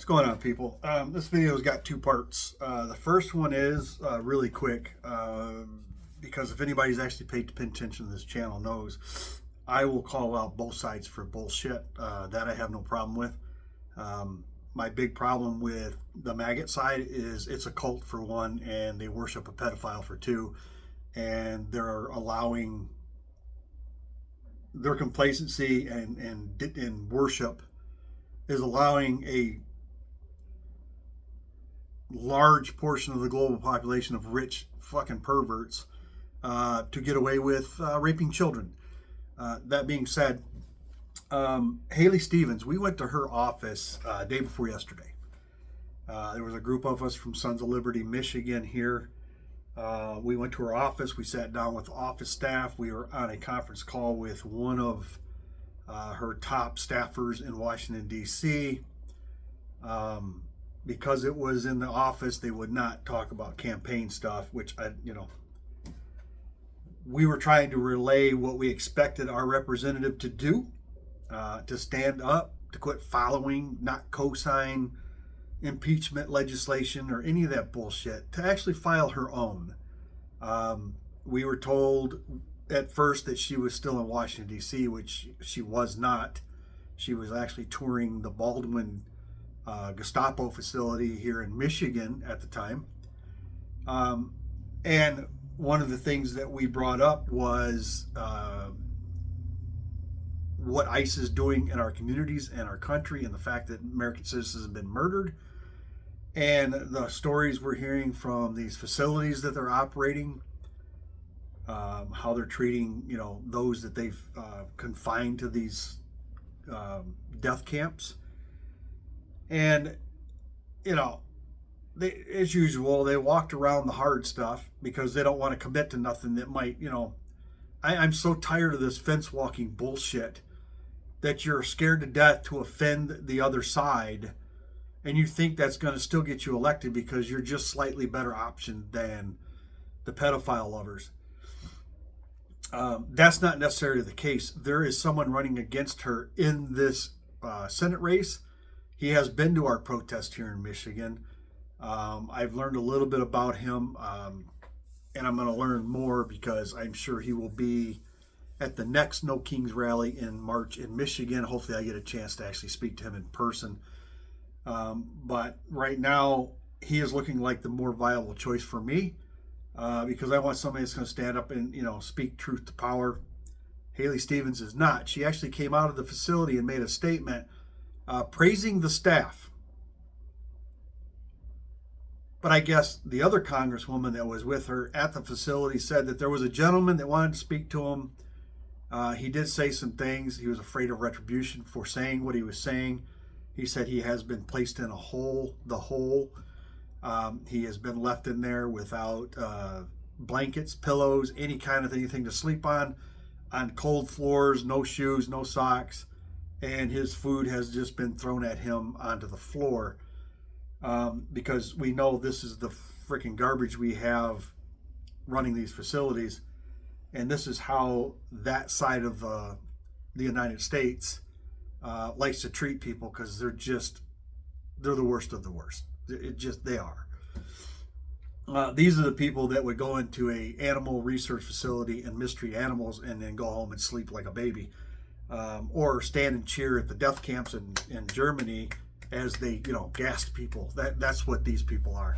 What's going on, people? This video's got two parts. The first one is really quick because if anybody's actually paid attention to this channel knows I will call out both sides for bullshit. That I have no problem with. My big problem with the maggot side is it's a cult for one, and they worship a pedophile for two, and they're allowing their complacency and worship is allowing a large portion of the global population of rich fucking perverts to get away with raping children. That being said, Haley Stevens, we went to her office day before yesterday. There was a group of us from Sons of Liberty, Michigan here. We went to her office. We sat down with office staff. We were on a conference call with one of her top staffers in Washington, D.C. Because it was in the office, they would not talk about campaign stuff, which we were trying to relay what we expected our representative to do, to stand up, to quit following, not co-sign impeachment legislation or any of that bullshit, to actually file her own. We were told at first that she was still in Washington, D.C., which she was not. She was actually touring the Baldwin Gestapo facility here in Michigan at the time. And one of the things that we brought up was what ICE is doing in our communities and our country, and the fact that American citizens have been murdered, and the stories we're hearing from these facilities that they're operating, how they're treating, those that they've confined to these death camps. And, as usual, they walked around the hard stuff because they don't want to commit to nothing that might, I'm so tired of this fence walking bullshit that you're scared to death to offend the other side, and you think that's going to still get you elected because you're just slightly better option than the pedophile lovers. That's not necessarily the case. There is someone running against her in this Senate race. He has been to our protest here in Michigan. I've learned a little bit about him, and I'm going to learn more because I'm sure he will be at the next No Kings rally in March in Michigan. Hopefully I get a chance to actually speak to him in person. But right now, he is looking like the more viable choice for me because I want somebody that's going to stand up and, speak truth to power. Haley Stevens is not. She actually came out of the facility and made a statement praising the staff. But I guess the other congresswoman that was with her at the facility said that there was a gentleman that wanted to speak to him. He did say some things. He was afraid of retribution for saying what he was saying. He said he has been placed in a hole, the hole. He has been left in there without blankets, pillows, any kind of anything to sleep on cold floors, no shoes, no socks. And his food has just been thrown at him onto the floor because we know this is the freaking garbage we have running these facilities. And this is how that side of the United States likes to treat people, because they're the worst of the worst. They are. These are the people that would go into a animal research facility and mistreat animals and then go home and sleep like a baby. Or stand and cheer at the death camps in Germany as they, gassed people. That's what these people are.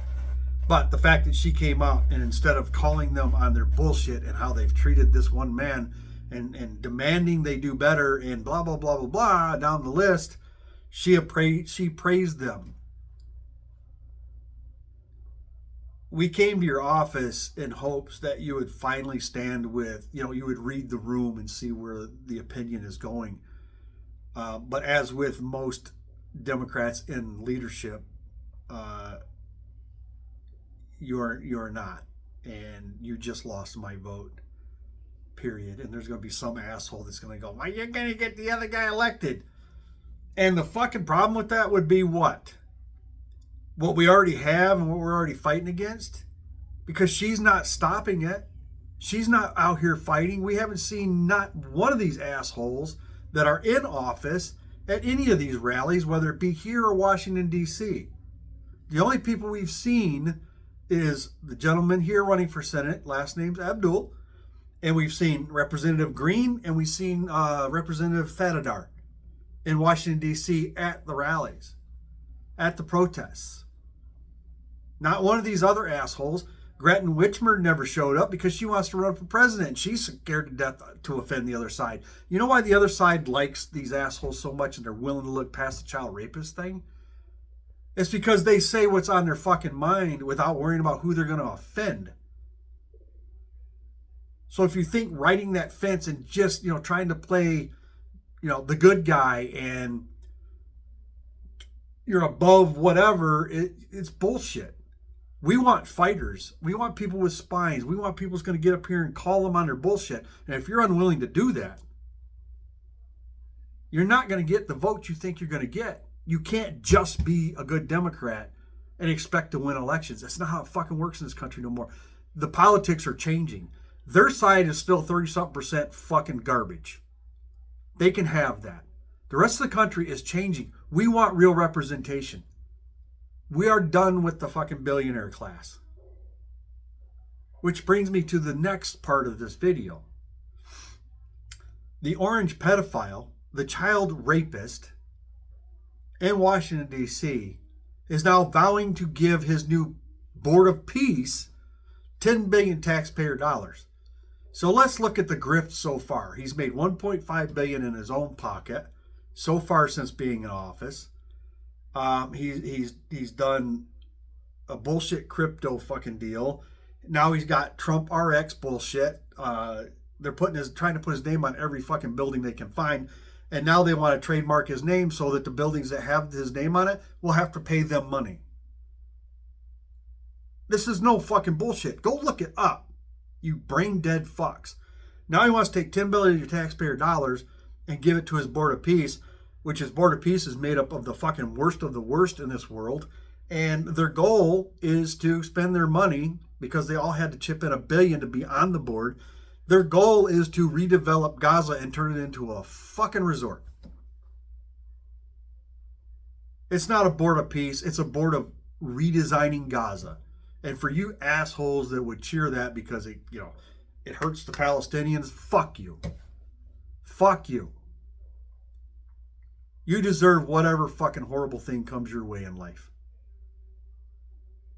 But the fact that she came out and instead of calling them on their bullshit and how they've treated this one man and demanding they do better and blah, blah, blah, blah, blah, down the list, she praised them. We came to your office in hopes that you would finally stand with, you would read the room and see where the opinion is going. But as with most Democrats in leadership, you're not. And you just lost my vote, period. And there's going to be some asshole that's going to go, well, you're going to get the other guy elected. And the fucking problem with that would be what? What we already have and what we're already fighting against, because she's not stopping it. She's not out here fighting. We haven't seen not one of these assholes that are in office at any of these rallies, whether it be here or Washington, D.C. The only people we've seen is the gentleman here running for Senate, last name's Abdul, and we've seen Representative Green, and we've seen Representative Fatadar in Washington, D.C. at the rallies, at the protests. Not one of these other assholes. Gretchen Whitmer never showed up because she wants to run for president. She's scared to death to offend the other side. You know why the other side likes these assholes so much and they're willing to look past the child rapist thing? It's because they say what's on their fucking mind without worrying about who they're going to offend. So if you think riding that fence and just, trying to play, the good guy and you're above whatever, it's bullshit. We want fighters. We want people with spines. We want people who's going to get up here and call them on their bullshit. And if you're unwilling to do that, you're not going to get the votes you think you're going to get. You can't just be a good Democrat and expect to win elections. That's not how it fucking works in this country no more. The politics are changing. Their side is still 30-something% fucking garbage. They can have that. The rest of the country is changing. We want real representation. We are done with the fucking billionaire class. Which brings me to the next part of this video. The orange pedophile, the child rapist in Washington, D.C., is now vowing to give his new Board of Peace $10 billion taxpayer dollars. So let's look at the grift so far. He's made $1.5 billion in his own pocket so far since being in office. He's done a bullshit crypto fucking deal. Now he's got Trump RX bullshit. They're trying to put his name on every fucking building they can find. And now they want to trademark his name so that the buildings that have his name on it will have to pay them money. This is no fucking bullshit. Go look it up, you brain dead fucks. Now he wants to take $10 billion of your taxpayer dollars and give it to his Board of Peace, which his Board of Peace is made up of the fucking worst of the worst in this world. And their goal is to spend their money, because they all had to chip in $1 billion to be on the board. Their goal is to redevelop Gaza and turn it into a fucking resort. It's not a Board of Peace. It's a board of redesigning Gaza. And for you assholes that would cheer that because it hurts the Palestinians, fuck you. Fuck you. You deserve whatever fucking horrible thing comes your way in life.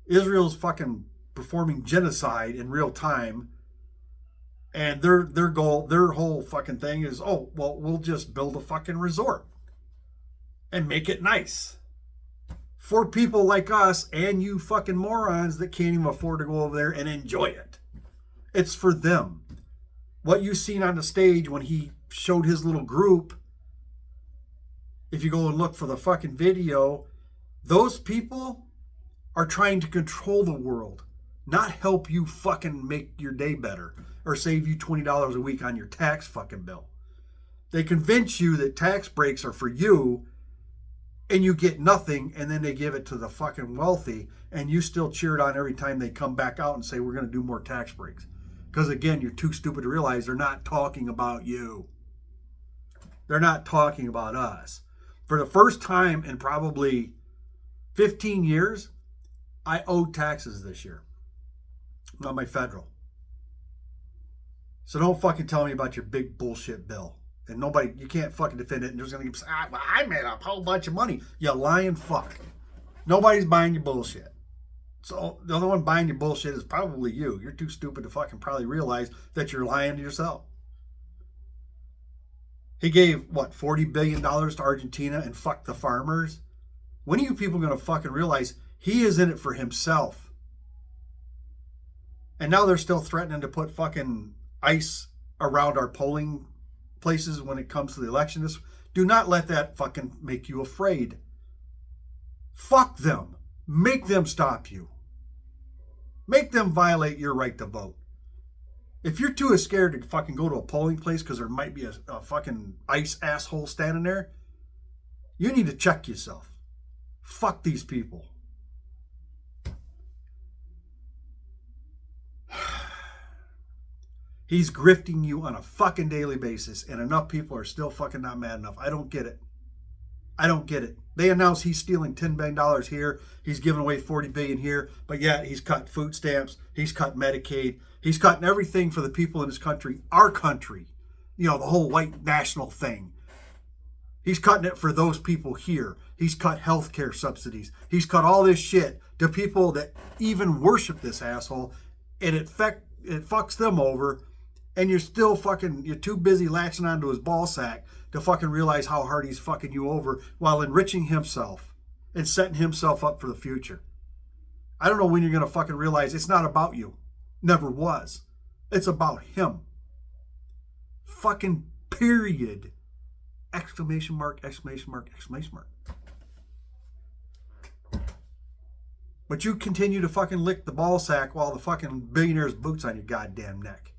Israel's fucking performing genocide in real time. And their goal, their whole fucking thing is, we'll just build a fucking resort and make it nice for people like us and you fucking morons that can't even afford to go over there and enjoy it. It's for them. What you seen on the stage when he showed his little group, if you go and look for the fucking video, those people are trying to control the world, not help you fucking make your day better or save you $20 a week on your tax fucking bill. They convince you that tax breaks are for you and you get nothing, and then they give it to the fucking wealthy, and you still cheer it on every time they come back out and say, we're going to do more tax breaks. Because again, you're too stupid to realize they're not talking about you. They're not talking about us. For the first time in probably 15 years, I owed taxes this year on my federal. So don't fucking tell me about your big bullshit bill. And you can't fucking defend it. And there's going to be, I made a whole bunch of money. You lying fuck. Nobody's buying your bullshit. So the only one buying your bullshit is probably you. You're too stupid to fucking probably realize that you're lying to yourself. He gave, $40 billion to Argentina and fucked the farmers? When are you people going to fucking realize he is in it for himself? And now they're still threatening to put fucking ice around our polling places when it comes to the election. Do not let that fucking make you afraid. Fuck them. Make them stop you. Make them violate your right to vote. If you're too scared to fucking go to a polling place because there might be a fucking ICE asshole standing there, you need to check yourself. Fuck these people. He's grifting you on a fucking daily basis, and enough people are still fucking not mad enough. I don't get it. I don't get it. They announced he's stealing $10 billion here. He's giving away $40 billion here. But yet he's cut food stamps. He's cut Medicaid. He's cutting everything for the people in this country. Our country. You know, the whole white national thing. He's cutting it for those people here. He's cut healthcare subsidies. He's cut all this shit to people that even worship this asshole. And it fucks them over. And you're still you're too busy latching onto his ball sack to fucking realize how hard he's fucking you over while enriching himself and setting himself up for the future. I don't know when you're going to fucking realize it's not about you. Never was. It's about him. Fucking period. Exclamation mark, exclamation mark, exclamation mark. But you continue to fucking lick the ball sack while the fucking billionaire's boots on your goddamn neck.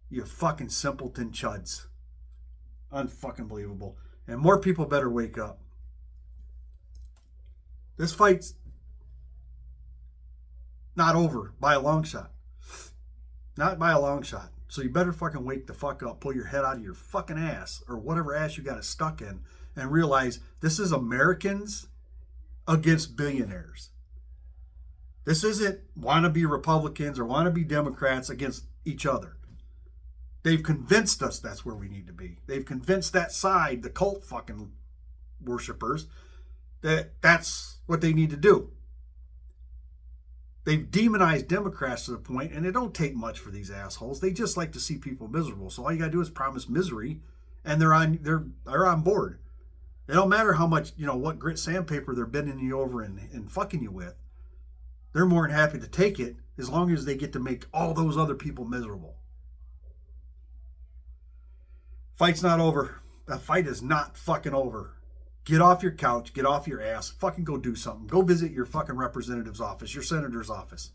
You fucking simpleton chuds. Unfucking believable. And more people better wake up. This fight's not over by a long shot. Not by a long shot. So you better fucking wake the fuck up, pull your head out of your fucking ass, or whatever ass you got it stuck in, and realize this is Americans against billionaires. This isn't wannabe Republicans or wannabe Democrats against each other. They've convinced us that's where we need to be. They've convinced that side, the cult fucking worshipers, that that's what they need to do. They've demonized Democrats to the point, and it don't take much for these assholes. They just like to see people miserable. So all you gotta do is promise misery, and they're on board. It don't matter how much, what grit sandpaper they're bending you over and fucking you with. They're more than happy to take it as long as they get to make all those other people miserable. Fight's not over. The fight is not fucking over. Get off your couch. Get off your ass. Fucking go do something. Go visit your fucking representative's office, your senator's office.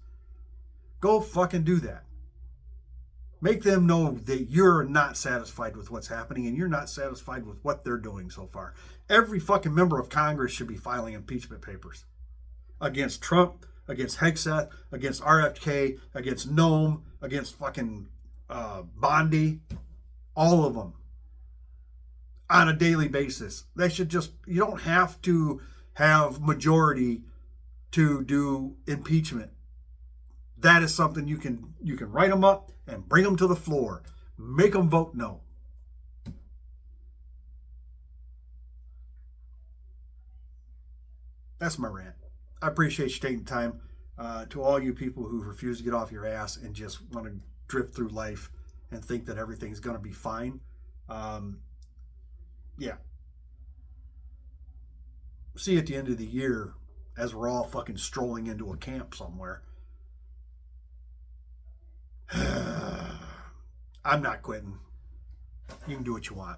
Go fucking do that. Make them know that you're not satisfied with what's happening and you're not satisfied with what they're doing so far. Every fucking member of Congress should be filing impeachment papers against Trump, against Hegseth, against RFK, against Noam, against fucking Bondi, all of them. On a daily basis. They should you don't have to have majority to do impeachment. That is something you can write them up and bring them to the floor. Make them vote no. That's my rant. I appreciate you taking the time. To all you people who refuse to get off your ass and just want to drift through life and think that everything's going to be fine. Yeah. See you at the end of the year as we're all fucking strolling into a camp somewhere. I'm not quitting. You can do what you want.